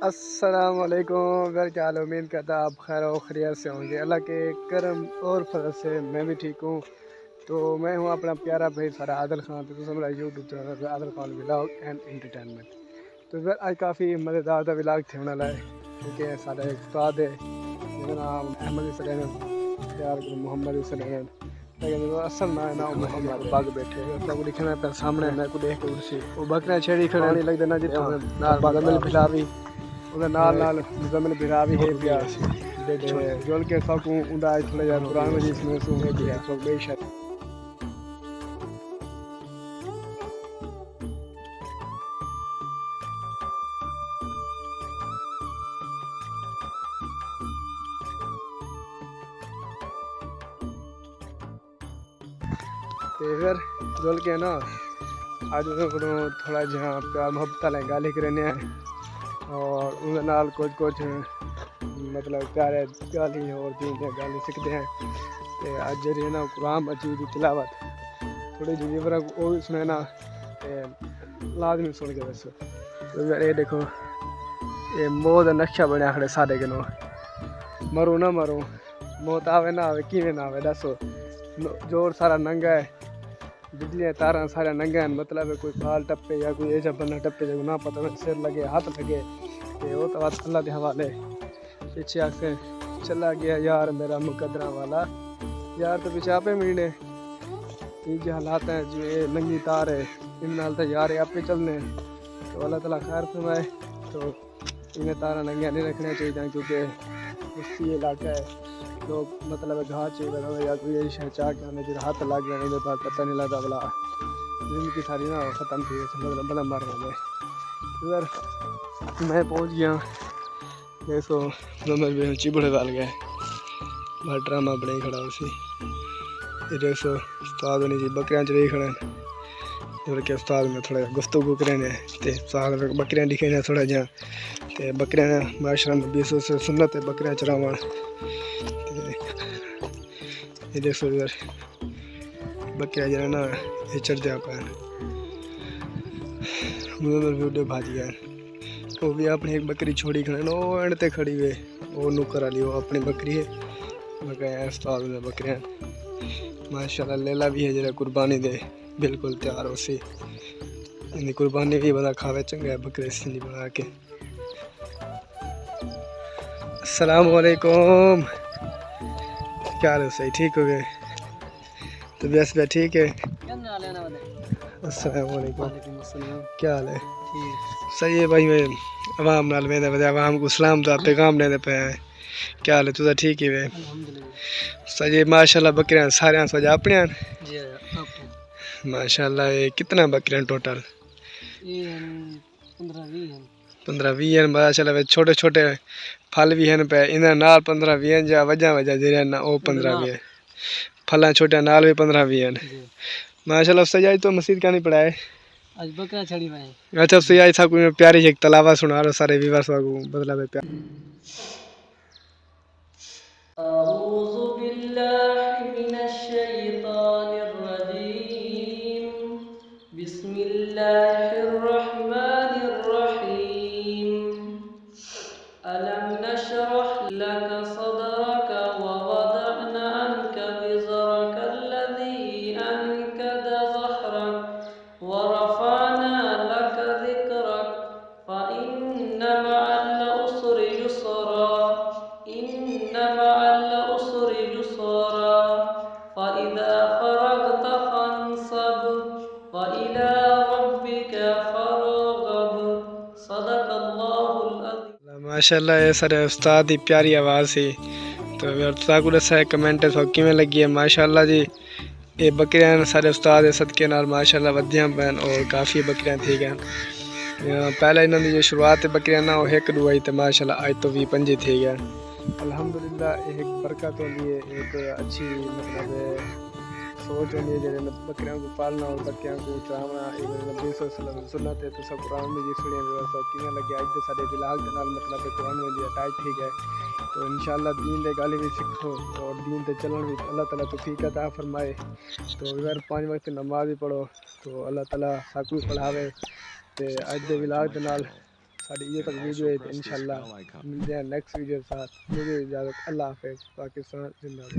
السلام علیکم، گھر کیا حال ہے؟ امید کرتا آپ خیر و خیریت سے ہوں گے۔ اللہ کے کرم اور فضل سے میں بھی ٹھیک ہوں۔ تو میں ہوں اپنا پیارا بھائی سارا عادل خان، تو میرا YouTube channel Adil Khan vlog and entertainment. تو پھر آج کافی مزیدار ولاگ تھے ہونے لائے، کیونکہ سارا ایک استاد ہے جس نام احمد سلیم پیار محمد سلیم، لیکن اصل نام محمد باغ بیٹھے کو لکھنا پہ سامنے میں کو دیکھ کے اسی وہ بکریاں چھیڑی کھڑے نہیں لگتے نا جتوں نال مزمل بھلا بھی نال مزمل بھلا بھی ہے پیا جول کے ساکوں اوندا تھوڑا جا قرآن مجید میں سو ہے پیا تو بے شک پھر جول کے نا آج تھوڑا جہاں پیار محبت والے گالی کرنے ہیں اور ان نال کچھ مطلب پیارے گالی اور دین دے گالی سیکھتے ہیں کہ اج جی نا قرآن مجید کی تلاوت تھوڑی جی فرق وہ بھی سننا لازمی سن کے دسو۔ تو یہ دیکھو یہ موت کا نقشہ بنیا کھڑے سارے کنوں، مرو نہ مرو، موت آوے نہ آوے کیویں نہ آوے دسو، جوڑ سارا ننگا ہے، بجلی تاراں سارے ننگے ہیں، مطلب کوئی بال ٹپے یا کوئی ایسا بندہ ٹپے جو نہ پتہ سر لگے ہاتھ لگے کہ وہ تو اللہ کے حوالے۔ پیچھے آکے چلا گیا یار میرا مقدرہ والا، یار تو پیچھے آپ ملنے یہ حالات ہیں جو یہ ننگی تار ہے ان نال تو یار آپ چلنے، تو اللہ تعالیٰ خیر فرمائے۔ تو انہیں تارہ ننگیاں نہیں رکھنا چاہیے کیونکہ اسی علاقہ ہے لوگ مطلب گھا چاہیے یا کوئی ایسی چاہ کے آنے جب ہاتھ لگ گیا نہیں پتہ نہیں لگتا بلا زندگی ساری نا ختم تھی مطلب بلا مر گئے۔ پھر میں پہنچ گیا دیکھو زمر بھی چبڑے وال گئے بہت ڈرامہ بڑے کھڑا اسی یہ دیکھو استاد نہیں جی بکریاں چڑھی کھڑے ہیں کہ استاد میں تھوڑا گفتگو کریں تے استاد بکریاں دکھے نے تھوڑا جہاں تے بکریاں معاشرہ میں 20 سے سنت ہے بکریاں چراوان۔ یہ دیکھو ادھر بکریاں جو ہے نا یہ چڑھ جا پائے مجھے ویڈیو بھاج گیا وہ بھی اپنی ایک بکری چھوڑی کھڑے نا وہ اینڈ تے کھڑی ہوئے وہ نوکر والی وہ اپنی بکری ہے بکریاں استاد میں بکریاں ماشاءاللہ لیلا بھی ہے جرا قربانی دے بالکل تیار ہو سی ان قربانی بھی بندہ کھاوے چنگا ہے بکرے سنی بنا کے۔ السلام علیکم، کیا حال ہے؟ صحیح ٹھیک ہو گئے؟ طبیعت بھی ٹھیک ہے؟ السلام علیکم، کیا حال ہے؟ صحیح ہے بھائی، میں عوام نال ویندے ودے عوام کو اسلام دا پیغام دیندے پے ہیں۔ کیا حال ہے؟ تو ٹھیک ہی وے؟ صحیح ماشاءاللہ بکریاں سارے سجا اپنے ہیں ماشاءاللہ۔ یہ کتنا بکریاں ٹوٹل؟ 15-20 ہیں ماشاءاللہ۔ چھوٹے چھوٹے پھل بھی ہیں پہ انہاں نال 15-20 جا وجہ جڑے نا او 15-20 پھلاں چھوٹے نال بھی 15-20 ہیں ماشاءاللہ۔ سجائی تو مسجد کا نہیں پڑھائے آج بکرا چھڑی میں۔ اچھا سجائی تھا کوئی پیاری ایک تلاوت سنا رہا سارے ویورز کو مطلب پیار۔ اعوذ باللہ من الشیطان الرجیم، بسم اللہ الرحمن الرحیم، الم نشرح لك صدرك ووضعنا عنك وزرك الذي أنقض ظهرك ورفعنا لك ذكرك فإن مع العسر يسرا إن مع العسر يسرا فإذا فرغت فانصب وإلى ربك فارغب صدق اللہ العظیم۔ ماشاءاللہ یہ سارے استاد دی پیاری آواز سی۔ تو تساں کو دسا کمنٹ تو کیویں لگی ہے ماشاءاللہ جی۔ یہ بکریاں سارے استاد دے صدقے نال ماشاءاللہ ودیاں پین اور کافی بکریاں تھی گئیں۔ پہلے انہاں دی جو شروعات بکریاں نا وہ 1-2 آئی تے ماشاءاللہ اج تو 20-25 تھی گئے الحمدللہ۔ ایک برکت ہوندی ہے، ایک اچھی مطلب سوچ ہوندی ہے جڑے بکریاں کو پالنا اور بکریاں کو چراونا یہ نبی صلی اللہ علیہ وسلم سنت ہے۔ تو سب قرآن میں جی سنیا جو کیویں لگے اج دے سارے بلاگ دے نال مطلب قرآن میں جی اٹیچ تھی گئے۔ تو انشاءاللہ دین دے گل بھی سیکھو اور دین تے چلن بھی اللہ تعالیٰ توفیق عطا فرمائے۔ تو اگر 5 وقت نماز بھی پڑھو تو اللہ تعالیٰ سب کو پڑھاوے۔ تے اج دے ولاگ دے نال ساری یہ تک ویڈیو ہے انشاءاللہ ملتے ہیں نیکسٹ ویڈیو کے ساتھ. مجھے اجازت, اللہ حافظ. پاکستان زندہ باد.